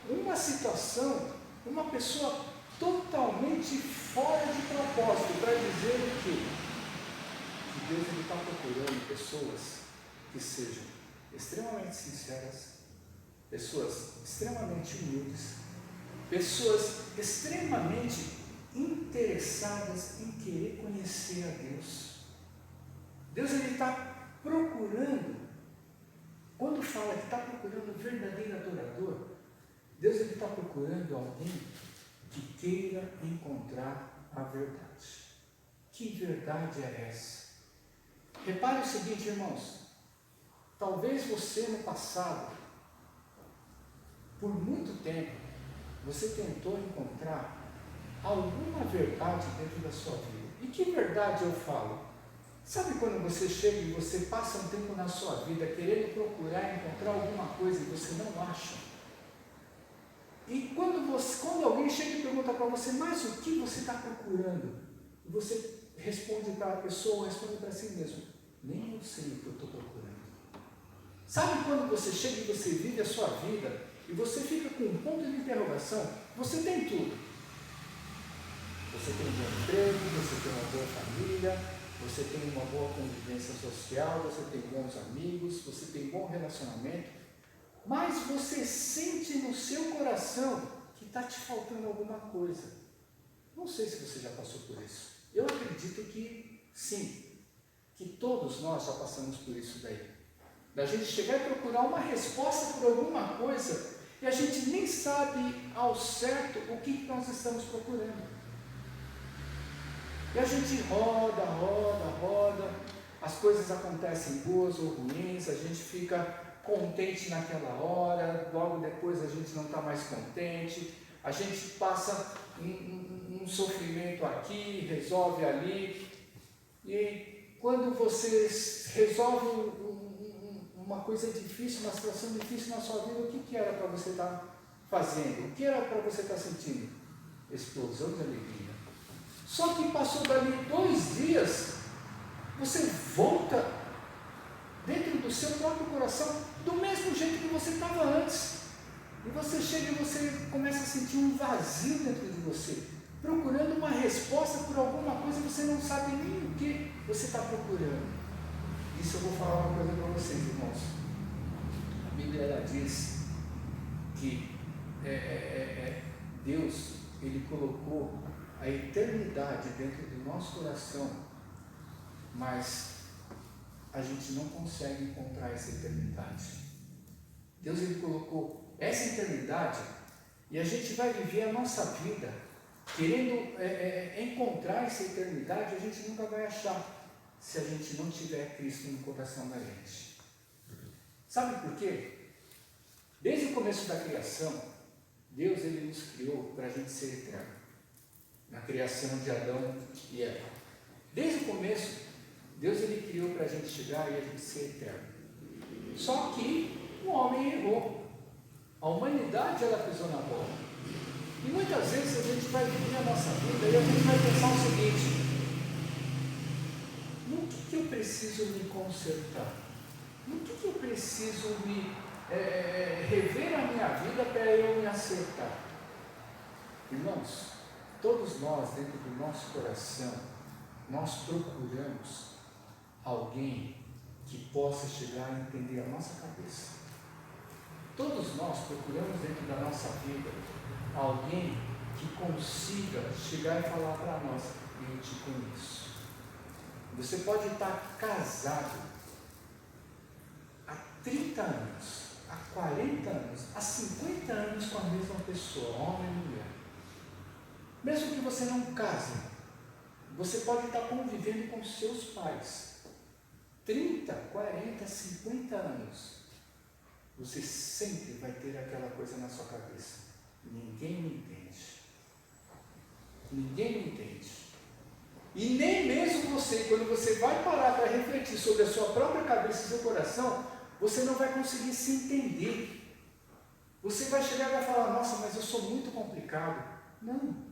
A: uma situação, uma pessoa totalmente fora de propósito para dizer o quê? Que Deus ele está procurando pessoas que sejam extremamente sinceras, pessoas extremamente humildes, pessoas extremamente interessadas em querer conhecer a Deus. Deus ele está procurando, quando fala que está procurando um verdadeiro adorador, Deus ele está procurando alguém que queira encontrar a verdade. Que verdade é essa? Repare o seguinte, irmãos, talvez você no passado, por muito tempo, você tentou encontrar alguma verdade dentro da sua vida. E que verdade eu falo? Sabe quando você chega e você passa um tempo na sua vida querendo procurar encontrar alguma coisa e você não acha? E quando alguém chega e pergunta para você, mas o que você está procurando? E você responde para a pessoa, responde para si mesmo, nem eu sei o que eu estou procurando. Sabe quando você chega e você vive a sua vida e você fica com um ponto de interrogação? Você tem tudo. Você tem um bom emprego, você tem uma boa família, você tem uma boa convivência social, você tem bons amigos, você tem bom relacionamento, mas você sente no seu coração que está te faltando alguma coisa. Não sei se você já passou por isso. Eu acredito que sim, que todos nós já passamos por isso daí. Da gente chegar e procurar uma resposta por alguma coisa e a gente nem sabe ao certo o que nós estamos procurando. E a gente roda, as coisas acontecem boas ou ruins, a gente fica contente naquela hora, logo depois a gente não está mais contente, a gente passa um sofrimento aqui, resolve ali, e quando você resolve uma coisa difícil, uma situação difícil na sua vida, o que era para você estar fazendo? O que era para você estar sentindo? Explosão de alegria. Só que passou dali 2 dias, você volta dentro do seu próprio coração do mesmo jeito que você estava antes. E você chega e você começa a sentir um vazio dentro de você, procurando uma resposta por alguma coisa e você não sabe nem o que você está procurando. Isso eu vou falar uma coisa para vocês, irmãos. A Bíblia ela diz que Deus ele colocou a eternidade dentro do nosso coração, mas a gente não consegue encontrar essa eternidade. Deus ele colocou essa eternidade e a gente vai viver a nossa vida querendo encontrar essa eternidade, a gente nunca vai achar se a gente não tiver Cristo no coração da gente. Sabe por quê? Desde o começo da criação, Deus ele nos criou para a gente ser eterno. Na criação de Adão e Eva. Desde o começo, Deus ele criou para a gente chegar e a gente ser eterno. Só que o homem errou. A humanidade ela pisou na bola. E muitas vezes a gente vai viver a nossa vida e a gente vai pensar o seguinte: no que eu preciso me consertar? No que eu preciso me rever a minha vida para eu me acertar? Irmãos, todos nós, dentro do nosso coração, nós procuramos alguém que possa chegar a entender a nossa cabeça. Todos nós procuramos dentro da nossa vida alguém que consiga chegar e falar para nós: eu te conheço. Você pode estar casado há 30 anos, há 40 anos, há 50 anos com a mesma pessoa, homem e mulher. Mesmo que você não case, você pode estar convivendo com seus pais. 30, 40, 50 anos. Você sempre vai ter aquela coisa na sua cabeça: ninguém me entende. Ninguém me entende. E nem mesmo você, quando você vai parar para refletir sobre a sua própria cabeça e seu coração, você não vai conseguir se entender. Você vai chegar e vai falar: nossa, mas eu sou muito complicado. Não.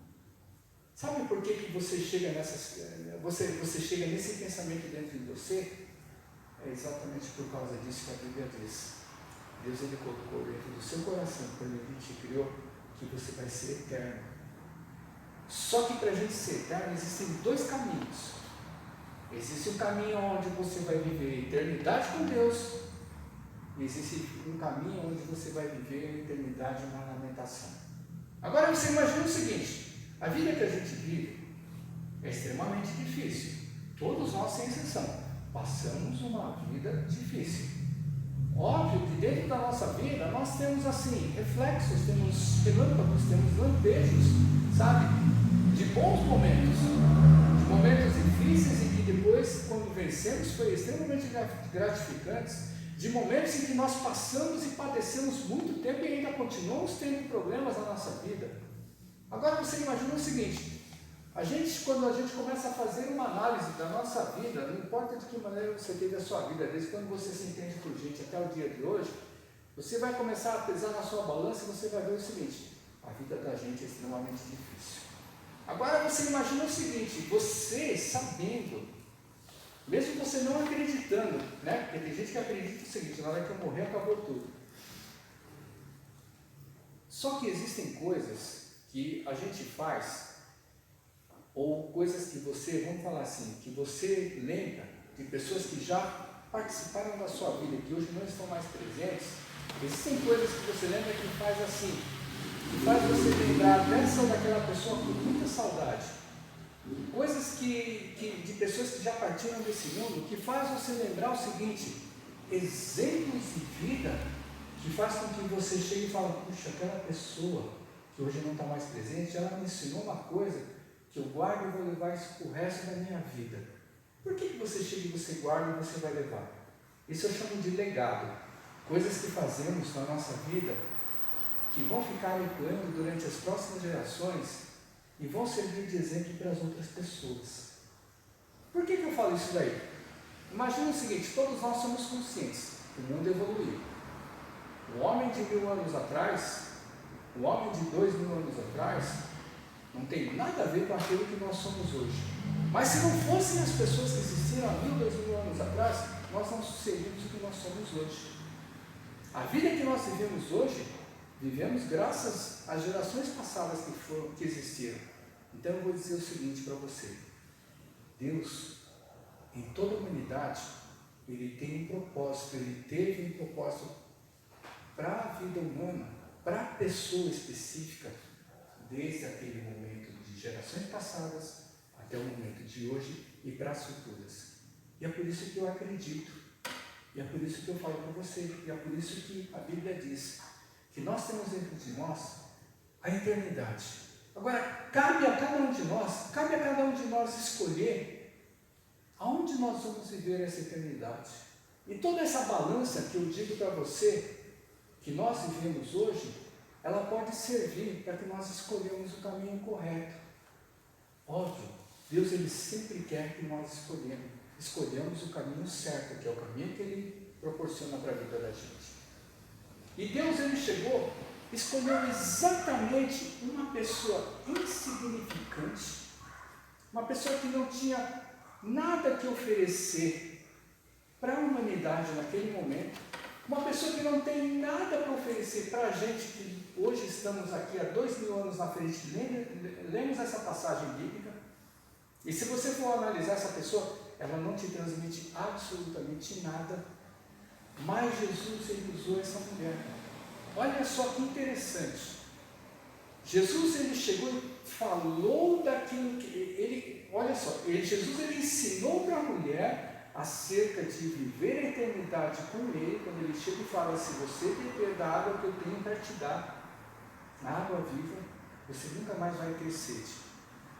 A: Sabe por que você chega você chega nesse pensamento dentro de você? É exatamente por causa disso que a Bíblia diz. Deus, ele colocou dentro do seu coração, quando ele te criou, que você vai ser eterno. Só que para a gente ser eterno, existem dois caminhos. Existe um caminho onde você vai viver a eternidade com Deus, e existe um caminho onde você vai viver a eternidade na lamentação. Agora você imagina o seguinte: a vida que a gente vive é extremamente difícil. Todos nós, sem exceção, passamos uma vida difícil. Óbvio que dentro da nossa vida nós temos assim reflexos, temos relâmpagos, temos lampejos, sabe? De bons momentos, de momentos difíceis e que depois, quando vencemos, foi extremamente gratificantes, de momentos em que nós passamos e padecemos muito tempo e ainda continuamos tendo problemas na nossa vida. Agora você imagina o seguinte: quando a gente começa a fazer uma análise da nossa vida, não importa de que maneira você teve a sua vida, desde quando você se entende por gente até o dia de hoje, você vai começar a pesar na sua balança e você vai ver o seguinte: a vida da gente é extremamente difícil. Agora você imagina o seguinte: você sabendo, mesmo você não acreditando, né? Porque tem gente que acredita o seguinte: na hora que eu morrer acabou tudo. Só que existem coisas que a gente faz, ou coisas que você, vamos falar assim, que você lembra de pessoas que já participaram da sua vida, que hoje não estão mais presentes. Existem coisas que você lembra que faz assim, que faz você lembrar dessa ou daquela pessoa com muita saudade. Coisas de pessoas que já partiram desse mundo, que faz você lembrar o seguinte: exemplos de vida que faz com que você chegue e fale: puxa, aquela pessoa que hoje não está mais presente, ela me ensinou uma coisa que eu guardo e vou levar isso para o resto da minha vida. Por que você chega e você guarda e você vai levar? Isso eu chamo de legado. Coisas que fazemos na nossa vida que vão ficar ecoando durante as próximas gerações e vão servir de exemplo para as outras pessoas. Por que eu falo isso daí? Imagina o seguinte: todos nós somos conscientes, o mundo evoluiu. O homem de 1000 anos atrás, o homem de 2000 anos atrás, não tem nada a ver com aquilo que nós somos hoje. Mas se não fossem as pessoas que existiram há 1000, 2000 anos atrás, nós não seríamos o que nós somos hoje. A vida que nós vivemos hoje, vivemos graças às gerações passadas que existiram. Então eu vou dizer o seguinte para você: Deus, em toda a humanidade, Ele tem um propósito, Ele teve um propósito para a vida humana, para a pessoa específica, desde aquele momento de gerações passadas até o momento de hoje e para as futuras. E é por isso que eu acredito, e é por isso que eu falo para você, e é por isso que a Bíblia diz que nós temos dentro de nós a eternidade. Agora, cabe a cada um de nós escolher aonde nós vamos viver essa eternidade. E toda essa balança que eu digo para você, que nós vivemos hoje, ela pode servir para que nós escolhamos o caminho correto. Óbvio, Deus ele sempre quer que nós escolhamos o caminho certo, que é o caminho que Ele proporciona para a vida da gente. E Deus ele escolheu exatamente uma pessoa insignificante, uma pessoa que não tinha nada que oferecer para a humanidade naquele momento, uma pessoa que não tem nada para oferecer para a gente que hoje estamos aqui há 2000 anos na frente, lemos essa passagem bíblica, e se você for analisar essa pessoa, ela não te transmite absolutamente nada, mas Jesus ele usou essa mulher. Olha só que interessante, Jesus ele chegou e falou daquilo que ele, olha só, Jesus ele ensinou para a mulher acerca de viver a eternidade com ele, quando ele chega e fala: se você beber da água que eu tenho para te dar, a água viva, você nunca mais vai ter sede.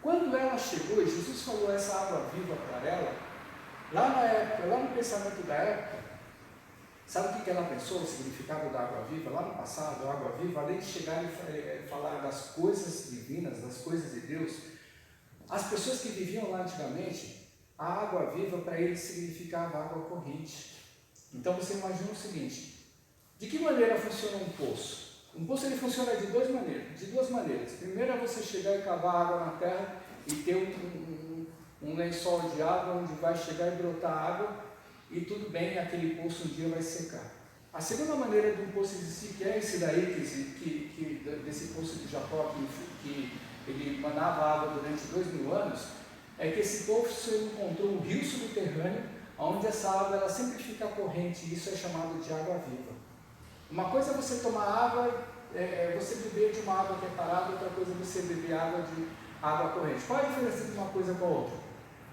A: Quando ela chegou e Jesus falou essa água viva para ela, lá na época, lá no pensamento da época, sabe o que ela pensou, o significado da água viva? Lá no passado, a água viva, além de chegar e falar das coisas divinas, das coisas de Deus, as pessoas que viviam lá antigamente, a água viva para eles significava água corrente. Então você imagina o seguinte: de que maneira funciona um poço? Um poço ele funciona de duas maneiras. Primeiro é você chegar e cavar água na terra e ter um lençol de água onde vai chegar e brotar água, e tudo bem, aquele poço um dia vai secar. A segunda maneira de um poço existir, que é esse daí, desse poço de Jacó, que ele manava água durante 2000 anos, é que esse poço encontrou um rio subterrâneo, onde essa água ela sempre fica corrente, e isso é chamado de água viva. Uma coisa é você tomar água, você beber de uma água que é parada, outra coisa é você beber água corrente. Qual a diferença de uma coisa com a outra?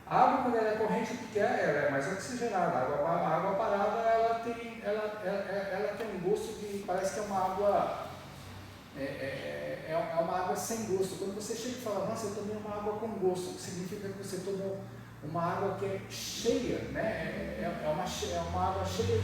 A: A água, quando ela é corrente, o que é? Ela é mais oxigenada. A água parada, ela tem um gosto que parece que é uma água, é uma água sem gosto. Quando você chega e fala: nossa, eu tomei uma água com gosto, significa que você tomou uma água que é cheia, né? É uma água cheia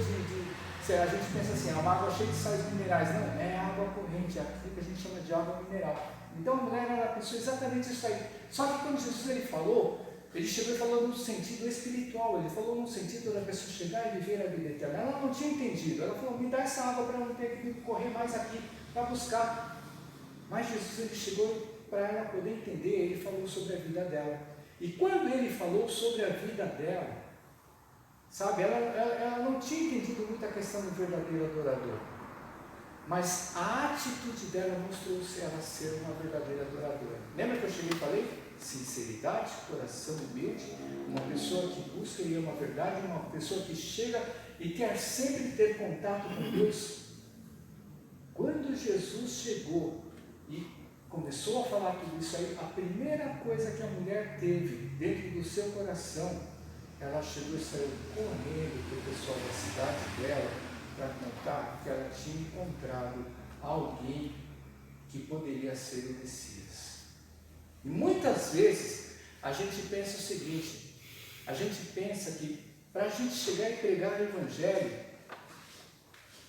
A: a gente pensa assim, é uma água cheia de sais minerais. Não, é água corrente, é aquilo que a gente chama de água mineral. Então a mulher, ela pensou exatamente isso aí. Só que quando Jesus ele falou, ele chegou e falou no sentido espiritual, ele falou no sentido da pessoa chegar e viver a vida eterna. Ela não tinha entendido, ela falou: me dá essa água para eu não ter que correr mais aqui para buscar. Mas Jesus ele chegou para ela poder entender, ele falou sobre a vida dela. E quando ele falou sobre a vida dela, sabe, ela não tinha entendido muito a questão do verdadeiro adorador, mas a atitude dela mostrou-se ela ser uma verdadeira adoradora. Lembra que eu cheguei e falei? Sinceridade, coração humilde, uma pessoa que busca e ama a verdade, uma pessoa que chega e quer sempre ter contato com Deus. Quando Jesus chegou e começou a falar tudo isso aí, a primeira coisa que a mulher teve dentro do seu coração, ela chegou e saiu correndo para o pessoal da cidade dela para contar que ela tinha encontrado alguém que poderia ser o Messias. E muitas vezes a gente pensa o seguinte: a gente pensa que para a gente chegar e pregar o Evangelho,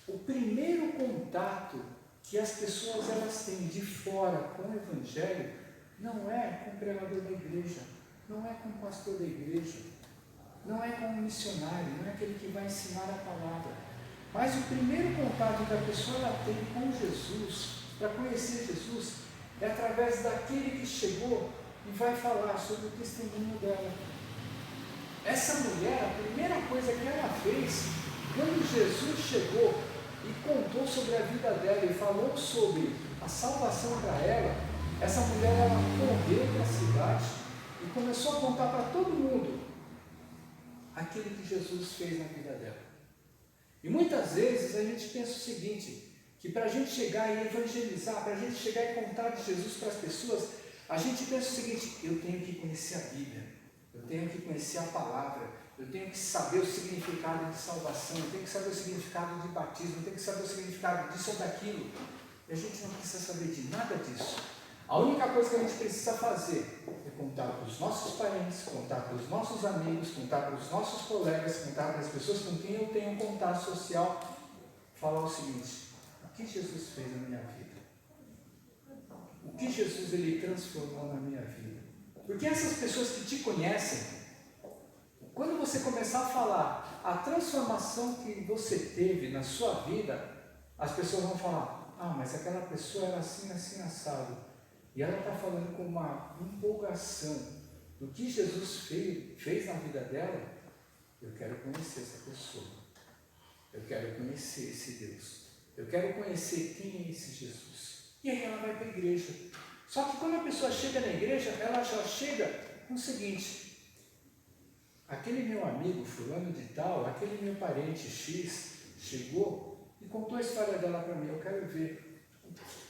A: o primeiro contato que as pessoas elas têm de fora com o Evangelho não é com o pregador da igreja, não é com o pastor da igreja, não é com o missionário, não é aquele que vai ensinar a palavra. Mas o primeiro contato que a pessoa ela tem com Jesus, para conhecer Jesus, é através daquele que chegou e vai falar sobre o testemunho dela. Essa mulher, a primeira coisa que ela fez, quando Jesus chegou e contou sobre a vida dela e falou sobre a salvação para ela, essa mulher ela correu para a cidade e começou a contar para todo mundo aquilo que Jesus fez na vida dela. E muitas vezes a gente pensa o seguinte, que para a gente chegar e evangelizar, para a gente chegar e contar de Jesus para as pessoas, a gente pensa o seguinte: eu tenho que conhecer a Bíblia, eu tenho que conhecer a palavra, eu tenho que saber o significado de salvação, eu tenho que saber o significado de batismo, eu tenho que saber o significado disso ou daquilo. E a gente não precisa saber de nada disso. A única coisa que a gente precisa fazer é contar para os nossos parentes, contar para os nossos amigos, contar para os nossos colegas, contar para as pessoas com quem eu tenho um contato social, falar o seguinte: o que Jesus fez na minha vida? O que Jesus ele transformou na minha vida? Porque essas pessoas que te conhecem, quando você começar a falar a transformação que você teve na sua vida, as pessoas vão falar: ah, mas aquela pessoa era assim, assim, assado. E ela está falando com uma empolgação do que Jesus fez na vida dela. Eu quero conhecer essa pessoa. Eu quero conhecer esse Deus. Eu quero conhecer quem é esse Jesus. E aí ela vai para a igreja. Só que quando a pessoa chega na igreja, ela já chega com o seguinte: aquele meu amigo fulano de tal, aquele meu parente X, chegou e contou a história dela para mim, eu quero ver.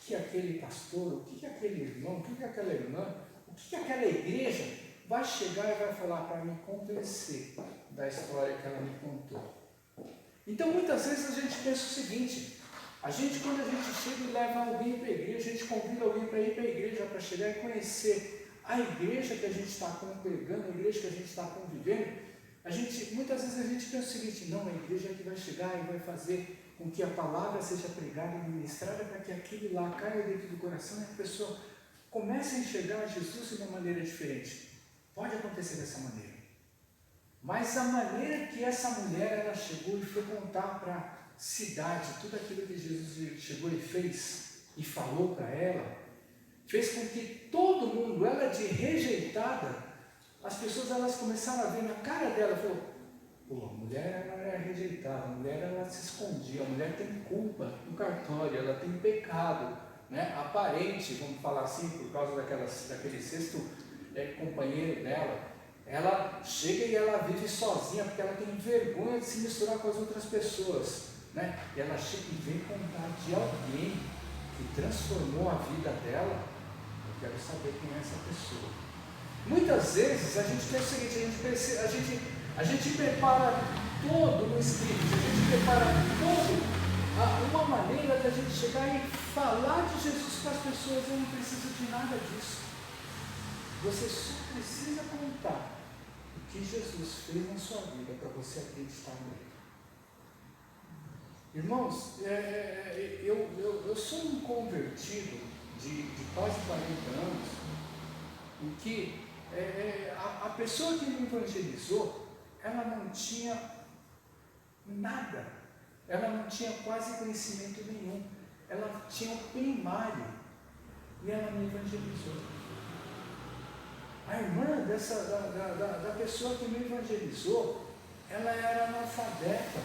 A: que aquele pastor, o que aquele irmão, o que aquela irmã, o que aquela igreja vai chegar e vai falar para me convencer da história que ela me contou. Então muitas vezes a gente pensa o seguinte, quando a gente chega e leva alguém para a igreja, a gente convida alguém para ir para a igreja, para chegar e conhecer a igreja que a gente está congregando, a igreja que a gente está convivendo, muitas vezes a gente pensa o seguinte, não, a igreja é que vai chegar e vai fazer com que a palavra seja pregada e ministrada para que aquilo lá caia dentro do coração e a pessoa comece a enxergar Jesus de uma maneira diferente. Pode acontecer dessa maneira. Mas a maneira que essa mulher ela chegou e foi contar para a cidade tudo aquilo que Jesus chegou e fez e falou para ela, fez com que todo mundo, ela de rejeitada, as pessoas elas começaram a ver na cara dela, falou, pô, a mulher ela é rejeitada, a mulher ela se escondia, a mulher tem culpa no cartório, ela tem pecado, né, aparente, vamos falar assim, por causa daquele sexto companheiro dela. Ela chega e ela vive sozinha, porque ela tem vergonha de se misturar com as outras pessoas, né? E ela chega e vem contar de alguém que transformou a vida dela. Eu quero saber quem é essa pessoa. Muitas vezes a gente pensa o seguinte, a gente prepara todo o script, a gente prepara uma maneira da gente chegar e falar de Jesus para as pessoas. Eu não preciso de nada disso. Você só precisa contar o que Jesus fez na sua vida para você acreditar nele. Irmãos, eu sou um convertido de quase 40 anos, em que a pessoa que me evangelizou, ela não tinha nada, ela não tinha quase conhecimento nenhum, ela tinha o primário e ela me evangelizou. A irmã da pessoa que me evangelizou, ela era analfabeta.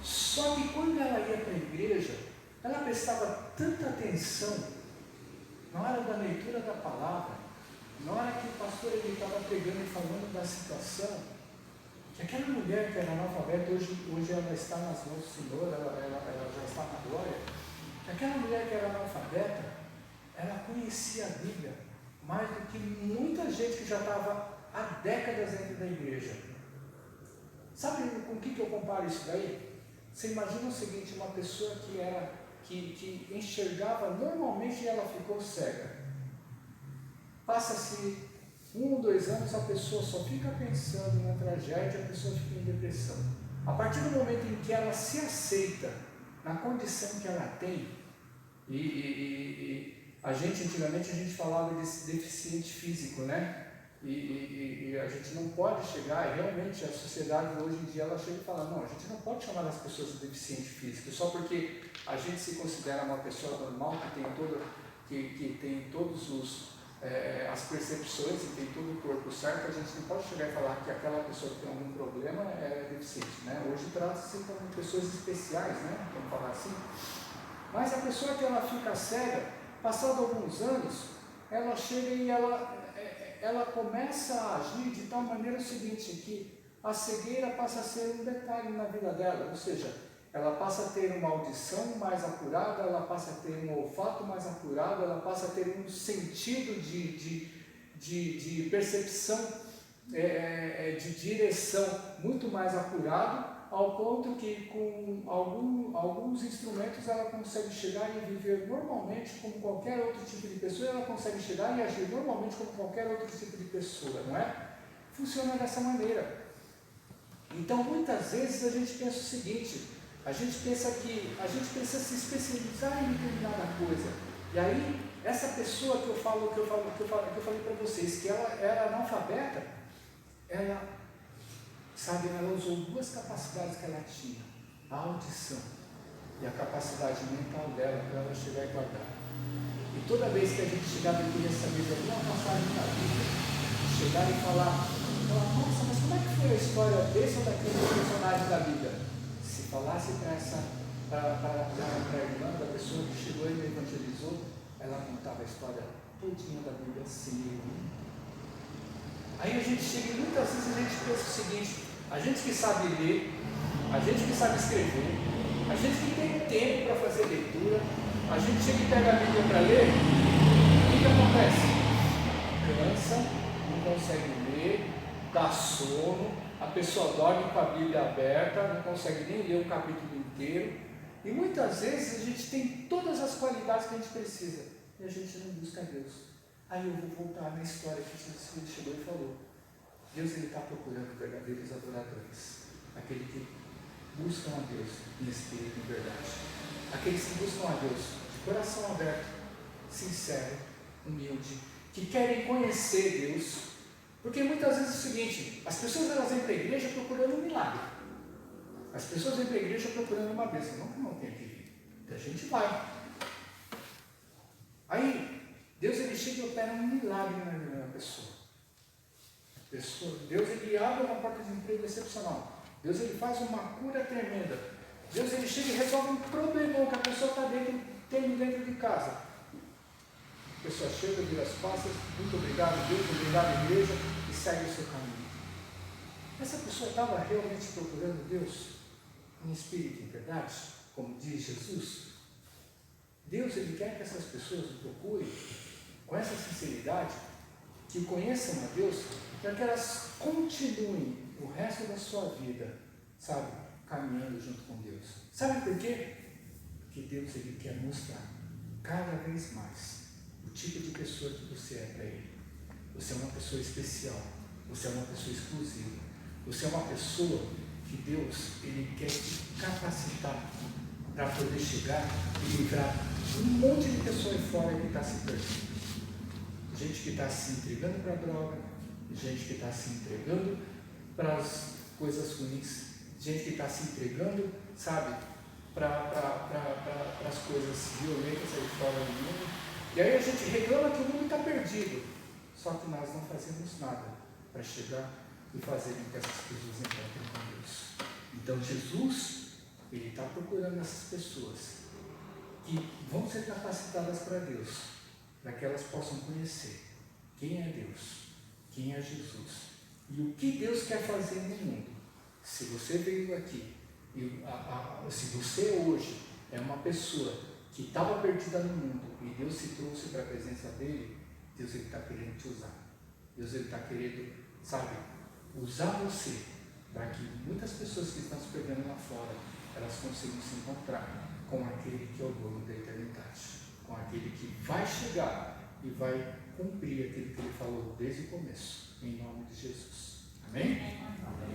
A: Só que quando ela ia para a igreja, ela prestava tanta atenção na hora da leitura da palavra, na hora que o pastor estava pregando e falando da situação, que aquela mulher que era analfabeta, hoje ela está nas mãos do Senhor, ela já está na glória, que aquela mulher que era analfabeta, ela conhecia a Bíblia mais do que muita gente que já estava há décadas dentro da igreja. Sabe com o que eu comparo isso daí? Você imagina o seguinte, uma pessoa que enxergava normalmente e ela ficou cega. Passa-se 1 ou 2 anos, a pessoa só fica pensando na tragédia, a pessoa fica em depressão. A partir do momento em que ela se aceita na condição que ela tem, antigamente a gente falava de deficiente físico, né? E a gente não pode chegar, e realmente a sociedade hoje em dia ela chega e fala, não, a gente não pode chamar as pessoas de deficiente físico, só porque a gente se considera uma pessoa normal, que tem todos as percepções e tem todo o corpo certo, a gente não pode chegar e falar que aquela pessoa que tem algum problema é deficiente, né? Hoje trata-se como pessoas especiais, né? Vamos falar assim. Mas a pessoa que ela fica cega, passado alguns anos, ela chega e ela começa a agir de tal maneira seguinte, que a cegueira passa a ser um detalhe na vida dela, ou seja, ela passa a ter uma audição mais apurada, ela passa a ter um olfato mais apurado, ela passa a ter um sentido de percepção, de direção muito mais apurado, ao ponto que com alguns instrumentos ela consegue chegar e viver normalmente como qualquer outro tipo de pessoa, ela consegue chegar e agir normalmente como qualquer outro tipo de pessoa, não é? Funciona dessa maneira. Então muitas vezes a gente pensa o seguinte, a gente pensa que a gente precisa se especializar em determinada coisa, e aí essa pessoa que eu falei para vocês, que ela era analfabeta, ela usou 2 capacidades que ela tinha, a audição e a capacidade mental dela para ela chegar e guardar. E toda vez que a gente chegava e queria saber de alguma passagem da Bíblia, chegar e falar, nossa, mas como é que foi a história desse ou daquele personagem da Bíblia? Se falasse para a irmã da pessoa que chegou e me evangelizou, ela contava a história todinha da Bíblia assim. Aí a gente chega e muitas vezes a gente pensa o seguinte, a gente que sabe ler, a gente que sabe escrever, a gente que tem tempo para fazer leitura, A gente chega e pega a Bíblia para ler, o que acontece? Cansa, não consegue ler, dá sono, a pessoa dorme com a Bíblia aberta, não consegue nem ler o capítulo inteiro, e muitas vezes a gente tem todas as qualidades que a gente precisa, e a gente não busca Deus. Aí eu vou voltar na história que Jesus chegou e falou. Deus está procurando verdadeiros adoradores, aqueles que buscam a Deus em espírito e em verdade, aqueles que buscam a Deus de coração aberto, sincero, humilde, que querem conhecer Deus, porque muitas vezes é o seguinte, as pessoas elas vêm para a igreja procurando um milagre, as pessoas vêm para a igreja procurando uma bênção, não que não tem que vir, a gente vai, aí Deus ele chega e opera um milagre na pessoa. Deus ele abre uma porta de emprego excepcional. Deus ele faz uma cura tremenda. Deus ele chega e resolve um problemão que a pessoa está tendo dentro de casa. A pessoa chega, vira as costas, muito obrigado Deus, obrigado igreja, e segue o seu caminho. Essa pessoa estava realmente procurando Deus em espírito e em verdade, como diz Jesus. Deus ele quer que essas pessoas o procurem com essa sinceridade, que conheçam a Deus, para que elas continuem o resto da sua vida, sabe, caminhando junto com Deus. Sabe por quê? Porque Deus ele quer mostrar cada vez mais o tipo de pessoa que você é para Ele. Você é uma pessoa especial, você é uma pessoa exclusiva, você é uma pessoa que Deus ele quer te capacitar para poder chegar e livrar um monte de pessoas aí fora que está se perdendo. Gente que está se entregando para a droga, gente que está se entregando para as coisas ruins, gente que está se entregando, sabe, para as coisas violentas aí fora do mundo. E aí a gente reclama que o mundo está perdido, só que nós não fazemos nada para chegar e fazer com que essas pessoas encontrem com Deus. Então Jesus, ele está procurando essas pessoas que vão ser capacitadas para Deus, para que elas possam conhecer quem é Deus, quem é Jesus e o que Deus quer fazer no mundo. Se você veio aqui, se você hoje é uma pessoa que estava perdida no mundo e Deus se trouxe para a presença dele, Deus está querendo te usar. Deus está querendo, sabe, usar você para que muitas pessoas que estão se perdendo lá fora, elas consigam se encontrar com aquele que é o dono da eternidade, com aquele que vai chegar e vai cumprir aquilo que ele falou desde o começo, em nome de Jesus. Amém? Amém.